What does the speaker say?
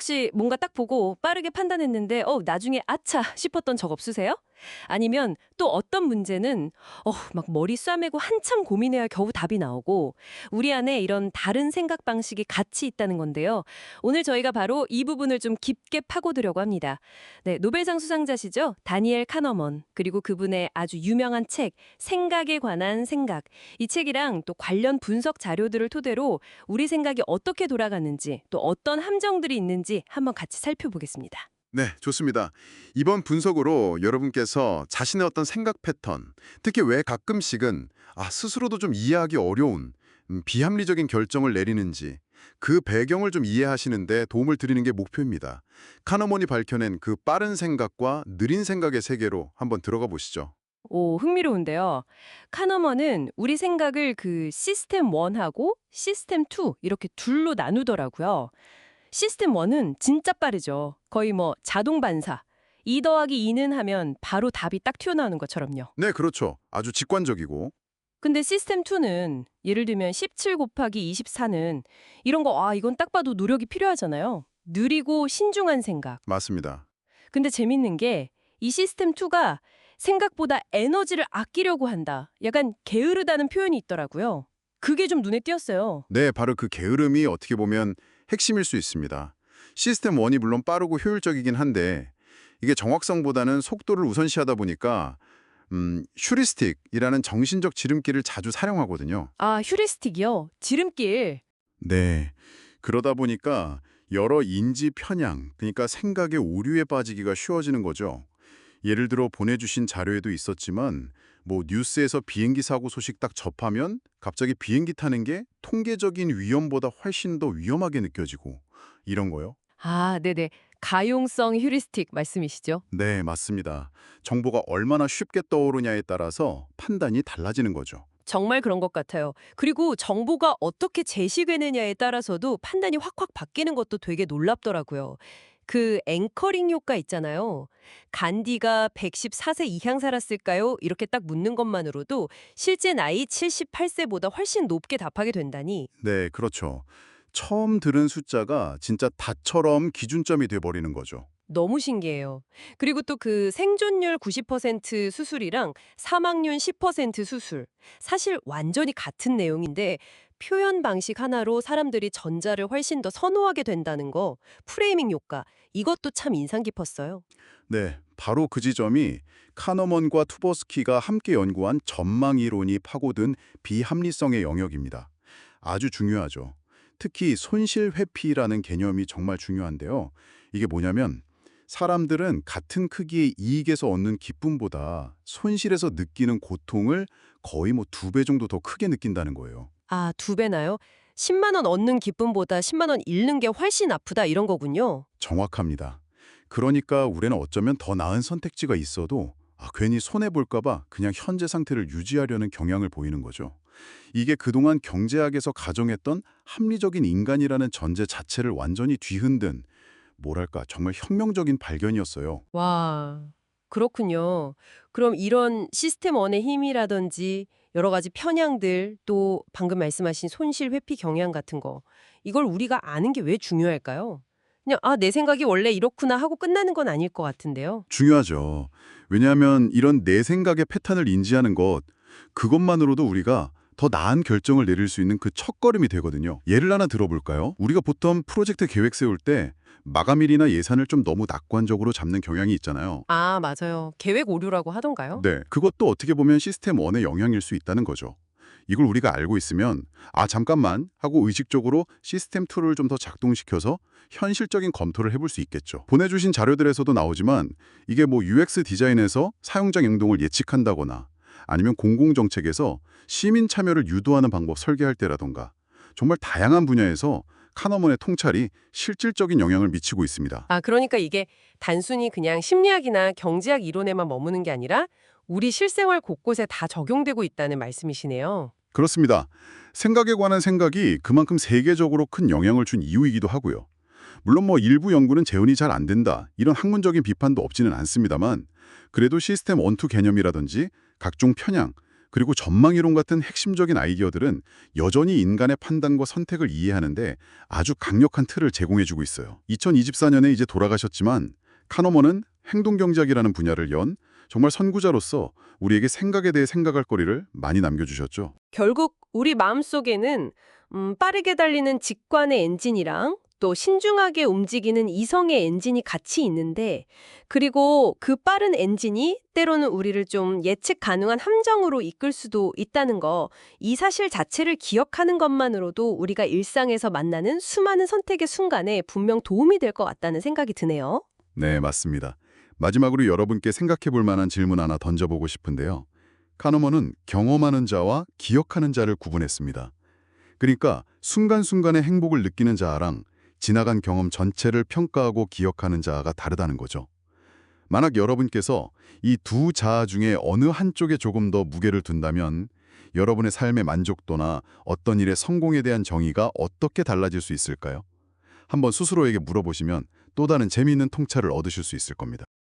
혹시 뭔가 딱 보고 빠르게 판단했는데 나중에 '아차.' 싶었던 적 없으세요? 아니면 또 어떤 문제는 막 머리 쏴매고 한참 고민해야 겨우 답이 나오고 우리 안에 이런 다른 생각 방식이 같이 있다는 건데요. 오늘 저희가 바로 이 부분을 좀 깊게 파고들려고 합니다. 네, 노벨상 수상자시죠. 다니엘 카너먼. 그리고 그분의 아주 유명한 책 생각에 관한 생각. 이 책이랑 또 관련 분석 자료들을 토대로 우리 생각이 어떻게 돌아가는지 또 어떤 함정들이 있는지 한번 같이 살펴보겠습니다. 네, 좋습니다. 이번 분석으로 여러분께서 자신의 어떤 생각 패턴, 특히 왜 가끔씩은 스스로도 좀 이해하기 어려운 비합리적인 결정을 내리는지 그 배경을 좀 이해하시는데 도움을 드리는 게 목표입니다. 카너먼이 밝혀낸 그 빠른 생각과 느린 생각의 세계로 한번 들어가 보시죠. 오, 흥미로운데요. 카너먼은 우리 생각을 그 시스템 1하고 시스템 2 이렇게 둘로 나누더라고요. 시스템 1은 진짜 빠르죠. 거의 뭐 자동 반사. 2 더하기 2는 하면 바로 답이 딱 튀어나오는 것처럼요. 네, 그렇죠. 아주 직관적이고. 근데 시스템 2는 예를 들면 17 곱하기 24는 이런 거 이건 딱 봐도 노력이 필요하잖아요. 느리고 신중한 생각. 맞습니다. 근데 재밌는 게 이 시스템 2가 생각보다 에너지를 아끼려고 한다. 약간 게으르다는 표현이 있더라고요. 그게 좀 눈에 띄었어요. 네, 바로 그 게으름이 어떻게 보면 핵심일 수 있습니다. 시스템 1이 물론 빠르고 효율적이긴 한데 이게 정확성보다는 속도를 우선시하다 보니까 휴리스틱이라는 정신적 지름길을 자주 사용하거든요. 아, 휴리스틱이요? 지름길. 네. 그러다 보니까 여러 인지 편향, 그러니까 생각의 오류에 빠지기가 쉬워지는 거죠. 예를 들어 보내주신 자료에도 있었지만 뭐 뉴스에서 비행기 사고 소식 딱 접하면 갑자기 비행기 타는 게 통계적인 위험보다 훨씬 더 위험하게 느껴지고 이런 거요. 아, 네네. 가용성 휴리스틱 말씀이시죠? 네, 맞습니다. 정보가 얼마나 쉽게 떠오르냐에 따라서 판단이 달라지는 거죠. 정말 그런 것 같아요. 그리고 정보가 어떻게 제시되느냐에 따라서도 판단이 확확 바뀌는 것도 되게 놀랍더라고요. 그 앵커링 효과 있잖아요. 간디가 114세 이상 살았을까요? 이렇게 딱 묻는 것만으로도 실제 나이 78세보다 훨씬 높게 답하게 된다니 네, 그렇죠. 처음 들은 숫자가 진짜 다처럼 기준점이 돼버리는 거죠. 너무 신기해요. 그리고 또 그 생존율 90% 수술이랑 사망률 10% 수술. 사실 완전히 같은 내용인데 표현 방식 하나로 사람들이 전자를 훨씬 더 선호하게 된다는 거, 프레이밍 효과. 이것도 참 인상 깊었어요. 네, 바로 그 지점이 카너먼과 투버스키가 함께 연구한 전망 이론이 파고든 비합리성의 영역입니다. 아주 중요하죠. 특히 손실 회피라는 개념이 정말 중요한데요. 이게 뭐냐면 사람들은 같은 크기의 이익에서 얻는 기쁨보다 손실에서 느끼는 고통을 거의 뭐 2배 정도 더 크게 느낀다는 거예요. 아, 두 배나요? 10만 원 얻는 기쁨보다 10만 원 잃는 게 훨씬 아프다 이런 거군요. 정확합니다. 그러니까 우리는 어쩌면 더 나은 선택지가 있어도 괜히 손해볼까 봐 그냥 현재 상태를 유지하려는 경향을 보이는 거죠. 이게 그동안 경제학에서 가정했던 합리적인 인간이라는 전제 자체를 완전히 뒤흔든 뭐랄까 정말 혁명적인 발견이었어요. 와, 그렇군요. 그럼 이런 시스템 원의 힘이라든지 여러 가지 편향들 또 방금 말씀하신 손실 회피 경향 같은 거 이걸 우리가 아는 게 왜 중요할까요? 그냥 내 생각이 원래 이렇구나 하고 끝나는 건 아닐 것 같은데요. 중요하죠. 왜냐하면 이런 내 생각의 패턴을 인지하는 것, 그것만으로도 우리가 더 나은 결정을 내릴 수 있는 그 첫걸음이 되거든요. 예를 하나 들어볼까요? 우리가 보통 프로젝트 계획 세울 때 마감일이나 예산을 좀 너무 낙관적으로 잡는 경향이 있잖아요. 아, 맞아요. 계획 오류라고 하던가요? 네, 그것도 어떻게 보면 시스템 1의 영향일 수 있다는 거죠. 이걸 우리가 알고 있으면 잠깐만 하고 의식적으로 시스템 2를 좀 더 작동시켜서 현실적인 검토를 해볼 수 있겠죠. 보내주신 자료들에서도 나오지만 이게 뭐 UX 디자인에서 사용자 행동을 예측한다거나 아니면 공공정책에서 시민 참여를 유도하는 방법 설계할 때라던가 정말 다양한 분야에서 카너먼의 통찰이 실질적인 영향을 미치고 있습니다. 아, 그러니까 이게 단순히 그냥 심리학이나 경제학 이론에만 머무는 게 아니라 우리 실생활 곳곳에 다 적용되고 있다는 말씀이시네요. 그렇습니다. 생각에 관한 생각이 그만큼 세계적으로 큰 영향을 준 이유이기도 하고요. 물론 뭐 일부 연구는 재현이 잘 안 된다 이런 학문적인 비판도 없지는 않습니다만 그래도 시스템 1, 2 개념이라든지 각종 편향 그리고 전망이론 같은 핵심적인 아이디어들은 여전히 인간의 판단과 선택을 이해하는데 아주 강력한 틀을 제공해주고 있어요. 2024년에 이제 돌아가셨지만 카너먼은 행동경제학이라는 분야를 연 정말 선구자로서 우리에게 생각에 대해 생각할 거리를 많이 남겨주셨죠. 결국 우리 마음속에는 빠르게 달리는 직관의 엔진이랑 또 신중하게 움직이는 이성의 엔진이 같이 있는데 그리고 그 빠른 엔진이 때로는 우리를 좀 예측 가능한 함정으로 이끌 수도 있다는 거, 이 사실 자체를 기억하는 것만으로도 우리가 일상에서 만나는 수많은 선택의 순간에 분명 도움이 될 것 같다는 생각이 드네요. 네, 맞습니다. 마지막으로 여러분께 생각해 볼 만한 질문 하나 던져보고 싶은데요. 카너먼은 경험하는 자와 기억하는 자를 구분했습니다. 그러니까 순간순간의 행복을 느끼는 자랑 지나간 경험 전체를 평가하고 기억하는 자가 다르다는 거죠. 만약 여러분께서 이 두 자아 중에 어느 한쪽에 조금 더 무게를 둔다면 여러분의 삶의 만족도나 어떤 일의 성공에 대한 정의가 어떻게 달라질 수 있을까요? 한번 스스로에게 물어보시면 또 다른 재미있는 통찰을 얻으실 수 있을 겁니다.